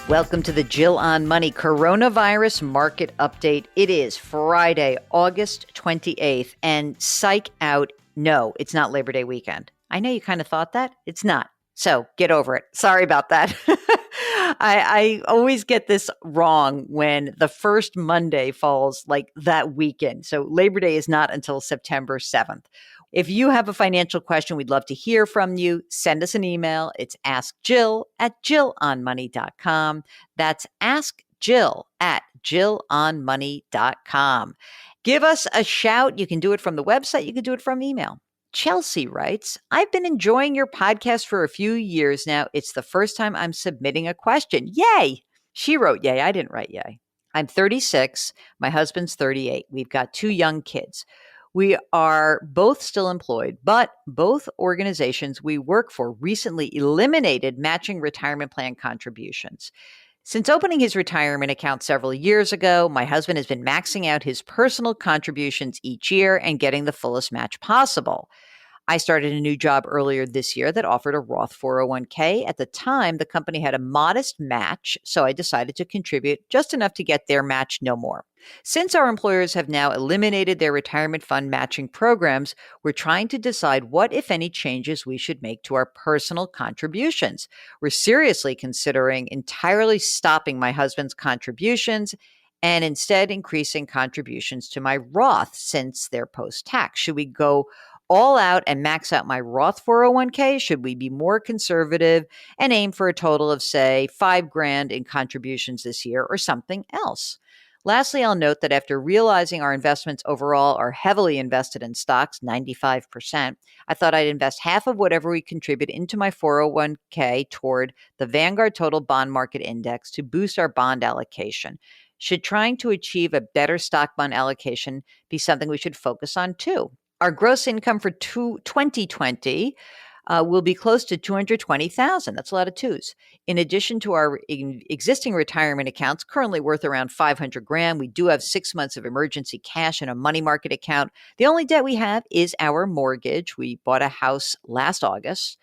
Welcome to the Jill on Money Coronavirus Market Update. It is Friday, August 28th, and psych out, no, it's not Labor Day weekend. I know you kind of thought that. It's not. So get over it. Sorry about that. I always get this wrong when the first Monday falls like that weekend. So Labor Day is not until September 7th. If you have a financial question, we'd love to hear from you. Send us an email. It's askjill@jillonmoney.com. That's askjill@jillonmoney.com. Give us a shout. You can do it from the website. You can do it from email. Chelsea writes, I've been enjoying your podcast for a few years now. It's the first time I'm submitting a question. Yay! She wrote yay. I didn't write yay. I'm 36. My husband's 38. We've got 2 young kids. We are both still employed, but both organizations we work for recently eliminated matching retirement plan contributions. Since opening his retirement account several years ago, my husband has been maxing out his personal contributions each year and getting the fullest match possible. I started a new job earlier this year that offered a Roth 401k. At the time, the company had a modest match, so I decided to contribute just enough to get their match, no more. Since our employers have now eliminated their retirement fund matching programs, we're trying to decide what, if any, changes we should make to our personal contributions. We're seriously considering entirely stopping my husband's contributions and instead increasing contributions to my Roth since they're post-tax. Should we go all out and max out my Roth 401k? Should we be more conservative and aim for a total of, say, $5,000 in contributions this year or something else? Lastly, I'll note that after realizing our investments overall are heavily invested in stocks, 95%, I thought I'd invest half of whatever we contribute into my 401k toward the Vanguard Total Bond Market Index to boost our bond allocation. Should trying to achieve a better stock bond allocation be something we should focus on too? Our gross income for 2020 will be close to $220,000. That's a lot of twos. In addition to our existing retirement accounts, currently worth around $500,000, we do have 6 months of emergency cash in a money market account. The only debt we have is our mortgage. We bought a house last August.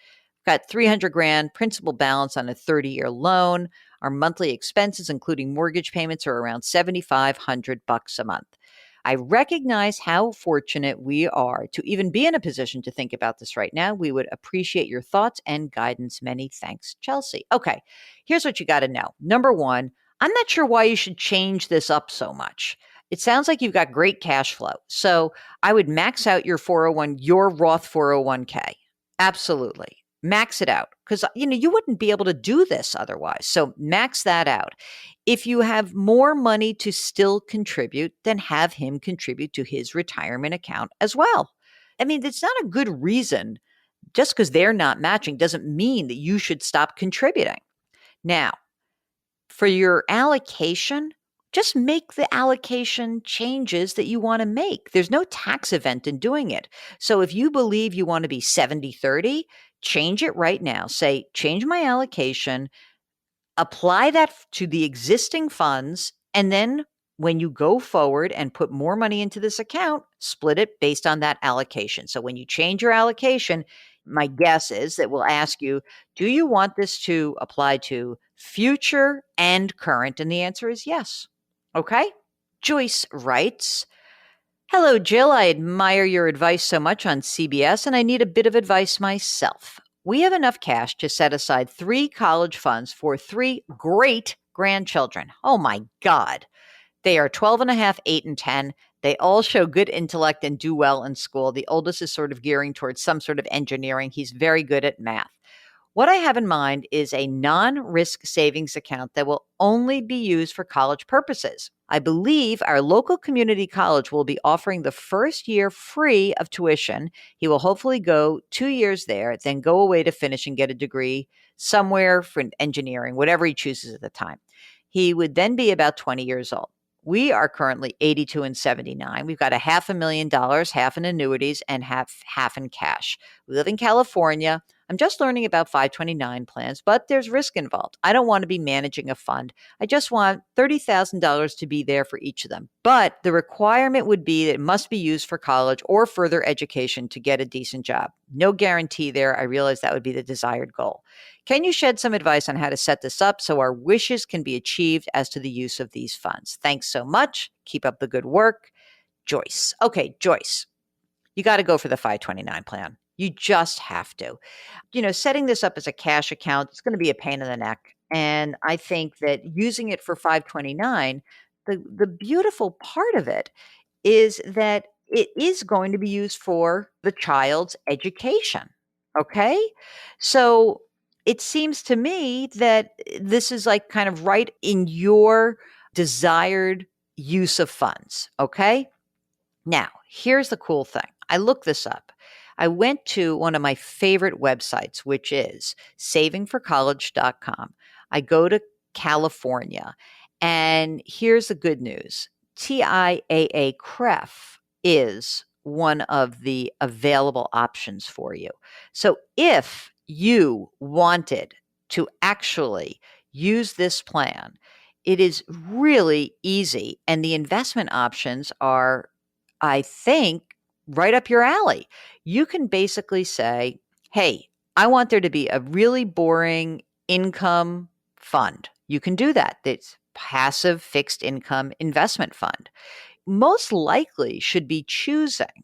Got $300,000 principal balance on a 30-year loan. Our monthly expenses, including mortgage payments, are around $7,500 a month. I recognize how fortunate we are to even be in a position to think about this right now. We would appreciate your thoughts and guidance. Many thanks, Chelsea. Okay, here's what you got to know. Number one, I'm not sure why you should change this up so much. It sounds like you've got great cash flow. So I would max out your Roth 401k. Absolutely. Max it out because you wouldn't be able to do this otherwise. So max that out. If you have more money to still contribute, then have him contribute to his retirement account as well. I mean, it's not a good reason. Just because they're not matching doesn't mean that you should stop contributing. Now, for your allocation, just make the allocation changes that you want to make. There's no tax event in doing it. So if you believe you want to be 70-30, change it right now. Say, change my allocation, apply that to the existing funds, and then when you go forward and put more money into this account, split it based on that allocation. So when you change your allocation, my guess is that we'll ask you, do you want this to apply to future and current? And the answer is yes. Okay. Joyce writes, hello, Jill. I admire your advice so much on CBS, and I need a bit of advice myself. We have enough cash to set aside 3 college funds for 3 great grandchildren. Oh my God. They are 12 and a half, 8 and 10. They all show good intellect and do well in school. The oldest is sort of gearing towards some sort of engineering. He's very good at math. What I have in mind is a non-risk savings account that will only be used for college purposes. I believe our local community college will be offering the first year free of tuition. He will hopefully go 2 years there, then go away to finish and get a degree somewhere for engineering, whatever he chooses at the time. He would then be about 20 years old. We are currently 82 and 79. We've got $500,000, half in annuities and half in cash. We live in California. I'm just learning about 529 plans, but there's risk involved. I don't want to be managing a fund. I just want $30,000 to be there for each of them. But the requirement would be that it must be used for college or further education to get a decent job. No guarantee there. I realize that would be the desired goal. Can you shed some advice on how to set this up so our wishes can be achieved as to the use of these funds? Thanks so much. Keep up the good work. Joyce. Okay, Joyce, you got to go for the 529 plan. You just have to. Setting this up as a cash account, it's going to be a pain in the neck. And I think that using it for 529, the beautiful part of it is that it is going to be used for the child's education. Okay? So it seems to me that this is like kind of right in your desired use of funds. Okay? Now, here's the cool thing. I looked this up. I went to one of my favorite websites, which is savingforcollege.com. I go to California, and here's the good news. TIAA CREF is one of the available options for you. So if you wanted to actually use this plan, it is really easy, and the investment options are, I think, right up your alley. You can basically say, hey, I want there to be a really boring income fund. You can do that. It's passive fixed income investment fund. Most likely should be choosing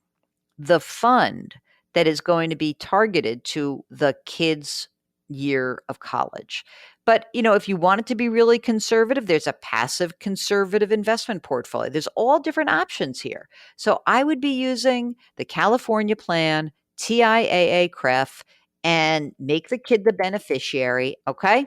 the fund that is going to be targeted to the kids' year of college. But, if you want it to be really conservative, there's a passive conservative investment portfolio. There's all different options here. So I would be using the California plan, TIAA CREF, and make the kid the beneficiary. Okay.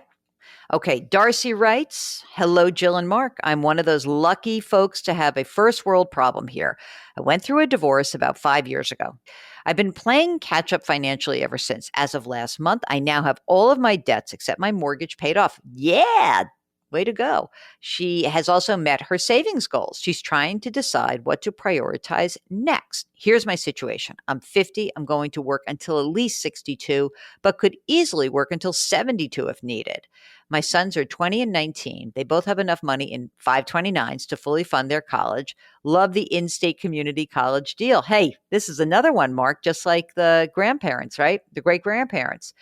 Okay, Darcy writes, hello, Jill and Mark. I'm one of those lucky folks to have a first world problem here. I went through a divorce about 5 years ago. I've been playing catch up financially ever since. As of last month, I now have all of my debts except my mortgage paid off. Yeah, way to go. She has also met her savings goals. She's trying to decide what to prioritize next. Here's my situation. I'm 50. I'm going to work until at least 62, but could easily work until 72 if needed. My sons are 20 and 19. They both have enough money in 529s to fully fund their college. Love the in-state community college deal. Hey, this is another one, Mark, just like the grandparents, right? The great-grandparents.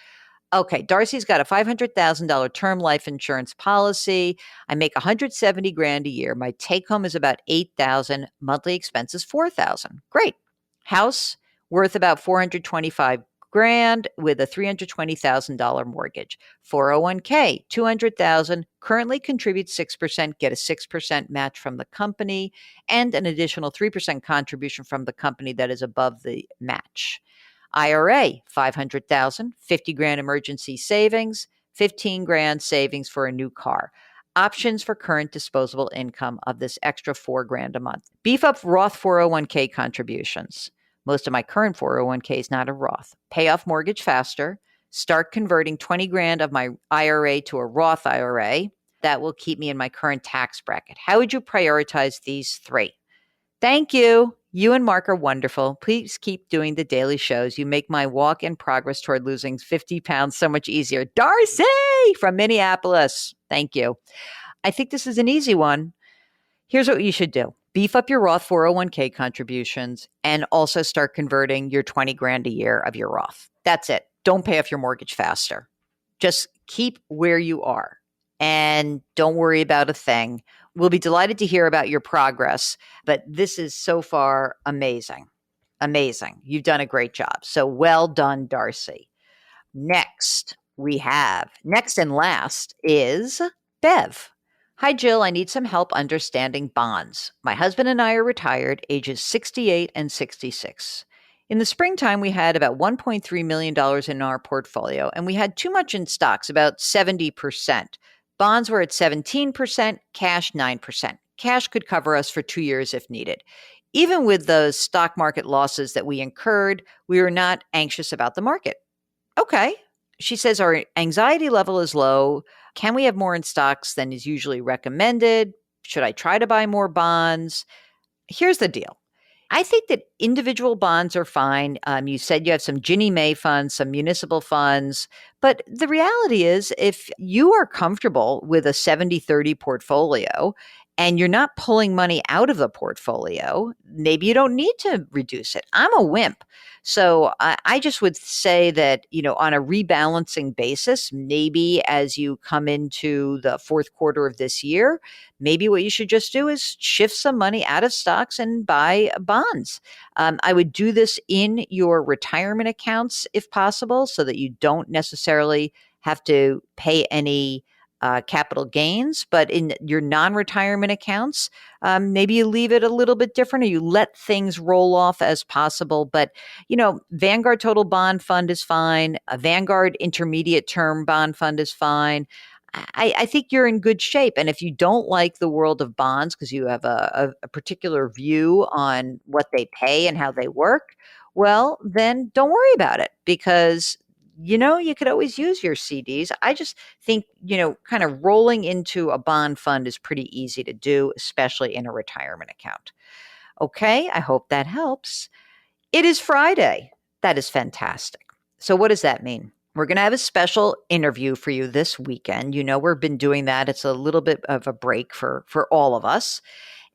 Okay, Darcy's got a $500,000 term life insurance policy. I make 170 grand a year. My take home is about 8,000, monthly expenses 4,000. Great. House worth about 425 grand with a $320,000 mortgage. 401k, 200,000, currently contributes 6%, get a 6% match from the company and an additional 3% contribution from the company that is above the match. IRA, 500,000, 50 grand emergency savings, 15 grand savings for a new car. Options for current disposable income of this extra 4 grand a month. Beef up Roth 401k contributions. Most of my current 401k is not a Roth. Pay off mortgage faster. Start converting 20 grand of my IRA to a Roth IRA. That will keep me in my current tax bracket. How would you prioritize these three? Thank you. You and Mark are wonderful. Please keep doing the daily shows. You make my walk in progress toward losing 50 pounds so much easier. Darcy from Minneapolis. Thank you. I think this is an easy one. Here's what you should do. Beef up your Roth 401k contributions and also start converting your 20 grand a year of your Roth. That's it. Don't pay off your mortgage faster. Just keep where you are and don't worry about a thing. We'll be delighted to hear about your progress, but this is so far amazing. Amazing. You've done a great job. So well done, Darcy. Next and last is Bev. Hi, Jill. I need some help understanding bonds. My husband and I are retired, ages 68 and 66. In the springtime, we had about $1.3 million in our portfolio, and we had too much in stocks, about 70%. Bonds were at 17%, cash 9%. Cash could cover us for 2 years if needed. Even with those stock market losses that we incurred, we were not anxious about the market. Okay. She says our anxiety level is low. Can we have more in stocks than is usually recommended? Should I try to buy more bonds? Here's the deal. I think that individual bonds are fine. You said you have some Ginnie Mae funds, some municipal funds. But the reality is, if you are comfortable with a 70-30 portfolio and you're not pulling money out of the portfolio, maybe you don't need to reduce it. I'm a wimp. So I just would say that, on a rebalancing basis, maybe as you come into the fourth quarter of this year, maybe what you should just do is shift some money out of stocks and buy bonds. I would do this in your retirement accounts if possible, so that you don't necessarily have to pay any capital gains. But in your non-retirement accounts, maybe you leave it a little bit different, or you let things roll off as possible. But Vanguard Total Bond Fund is fine. A Vanguard Intermediate Term Bond Fund is fine. I think you're in good shape. And if you don't like the world of bonds because you have a particular view on what they pay and how they work, well, then don't worry about it, because you could always use your CDs. I just think, kind of rolling into a bond fund is pretty easy to do, especially in a retirement account. Okay, I hope that helps. It is Friday. That is fantastic. So what does that mean? We're going to have a special interview for you this weekend. We've been doing that. It's a little bit of a break for all of us.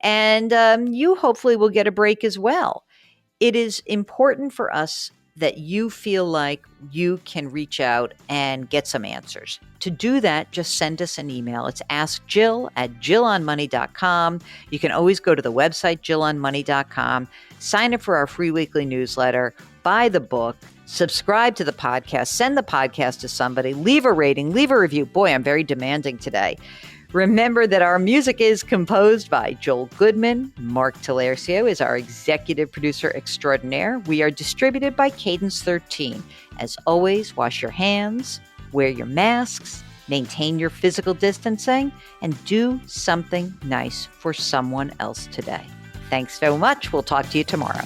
And you hopefully will get a break as well. It is important for us that you feel like you can reach out and get some answers. To do that, just send us an email. It's askjill@jillonmoney.com. You can always go to the website, jillonmoney.com, sign up for our free weekly newsletter, buy the book, subscribe to the podcast, send the podcast to somebody, leave a rating, leave a review. Boy, I'm very demanding today. Remember that our music is composed by Joel Goodman. Mark Talercio is our executive producer extraordinaire. We are distributed by Cadence 13. As always, wash your hands, wear your masks, maintain your physical distancing, and do something nice for someone else today. Thanks so much. We'll talk to you tomorrow.